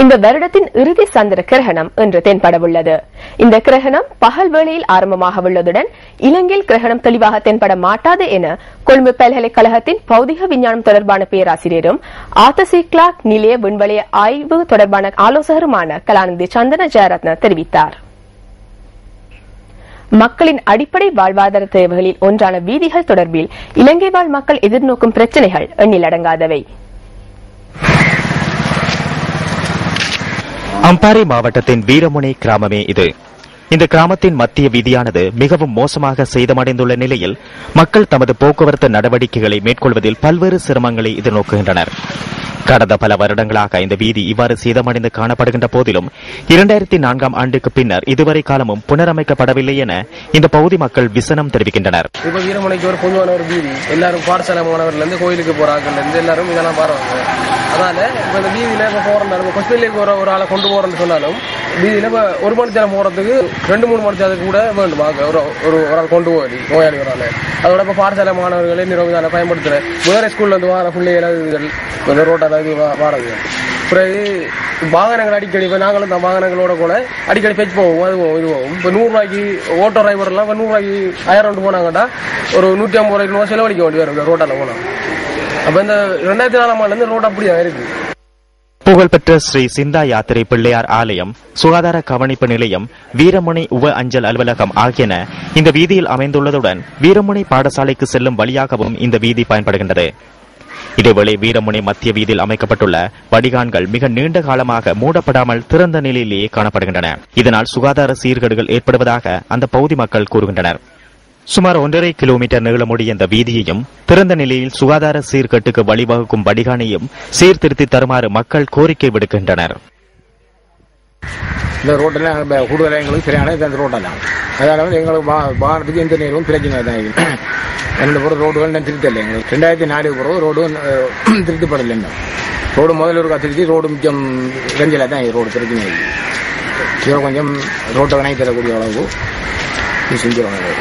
இந்த வருடத்தின் இறுதி சந்திர கிரகணம் இன்று தென்படவுள்ளது. இந்த கிரகணம் பகல் வேளையில் ஆரம்பமாக உள்ளதுடன் இலங்கையில் கிரகணம் தெளிவாக தென்பட மாட்டாது என கொழும்பு பல்கலைக்கழகத்தின் பௌதிக விஞ்ஞானம் தொடர்பான பேராசிரியரும் ஆர்தர் கிளார்க் நிலைய விண்வெளி ஆய்வு தொடர்பான ஆலோசகருமான கலாநிதி சந்தன ஜெயரத்ன தெரிவித்தார். மக்களின் அடிப்படை வாழ்வாதார தேவைகளில் ஒன்றான வீதிகள் தொடர்பில் இலங்கை வாழ் மக்கள் எதிர்நோக்கும் பிரச்சினைகள் எண்ணிலடங்காதவை. அம்பாறை மாவட்டத்தின் வீரமுனை கிராமமே இது. இந்த கிராமத்தின் மத்திய வீதியானது மிகவும் மோசமாக சேதமடைந்துள்ள நிலையில் மக்கள் தமது போக்குவரத்து நடவடிக்கைகளை மேற்கொள்வதில் பல்வேறு சிரமங்களை எதிர்நோக்குகின்றனர். கடந்த பல வருடங்களாக இந்த வீதி இவ்வாறு சேதமடைந்து காணப்படுகின்ற போதிலும் 2004ஆம் ஆண்டுக்கு பின்னர் இதுவரை காலமும் புனரமைக்கப்படவில்லை என இந்த பகுதி மக்கள் விசனம் தெரிவிக்கின்றனர். இப்ப வீரமனைக்கு ஒரு பொதுவான ஒரு வீதி, எல்லாரும் பாடசாலை மாணவர்கள் இருந்து கோயிலுக்கு போறாங்க, எல்லாரும் இதெல்லாம் பாருவாங்க. அதனால இப்ப இந்த வீதியில இப்ப போறோம், கொஸ்டின்லேக்கு ஒரு ஆளை கொண்டு போறோம்னு சொன்னாலும் வீதியில இப்ப ஒரு மணி நேரம் போறதுக்கு 2-3 மணி நேரத்துக்கு கூட வேண்டும். ஒரு ஆள் கொண்டு போய் நோயாளி ஒரு ஆள். அதோட இப்ப பாடசாலை மாணவர்களே நிறுவன பயன்படுத்துற வேற ஸ்கூல்ல இருந்து வார பிள்ளைகள் ரோட்டை வாரது. பிறகு வாகனங்கள் அடிக்கடி இப்ப நாங்களும் தான் வாகனங்களோட கூட அடிக்கடி பெச்சு போவோம். அதுவும் இதுவும் இப்ப 100 ரூபாய்க்கு ஓட்டோ டிரைவர் எல்லாம் 100 ரூபாய்க்கு 1000 போனாங்கட்டா ஒரு 150 ரூபாய் செலவழிக்க வேண்டி வரும் ரோட்டால போனா. அப்ப இந்த 2004ஆம் ஆண்டுல இருந்து ரோட் அப்படியா இருக்கு. புகழ்பெற்ற ஸ்ரீ சிந்தா யாத்திரை பிள்ளையார் ஆலயம், சுகாதார கவனிப்பு நிலையம், வீரமுனை உப அஞ்சல் அலுவலகம் ஆகியன இந்த வீதியில் அமைந்துள்ளதுடன் வீரமுனை பாடசாலைக்கு செல்லும் வழியாகவும் இந்த வீதி பயன்படுகின்றது. இதேவேளை வீரமுனை மத்திய வீதியில் அமைக்கப்பட்டுள்ள வடிகான்கள் மிக நீண்ட காலமாக மூடப்படாமல் திறந்த நிலையிலேயே காணப்படுகின்றன. இதனால் சுகாதார சீர்கேடுகள் ஏற்படுவதாக அந்த பகுதி மக்கள் கூறுகின்றனர். சுமார் 1.5 கிலோமீட்டர் நீளமுடைய இந்த வீதியையும் திறந்த நிலையில் சுகாதார சீர்கேட்டுக்கு வழிவகுக்கும் வடிகானையும் சீர்திருத்தி தருமாறு மக்கள் கோரிக்கை விடுக்கின்றனர். இந்த ரோட்டெல்லாம் கூடுதலாக எங்களுக்கு சரியான இந்த ரோட்டெல்லாம் அதனால எங்களுக்கு வாகனத்துக்கு எந்த நேரமும் பிரச்சனை தான். ரெண்டு பேரும் ரோடுகள் திருத்தலை. எங்களுக்கு 2004 பிறகு ரோடு திருத்தப்படலை. ரோடு முதல்ல ஒரு திருத்தி ரோடு மிச்சம் இடைஞ்சல தான் ரோடு பிரச்சனை. கொஞ்சம் ரோட்டை வணங்கி தரக்கூடிய அளவு செஞ்சிருவாங்க.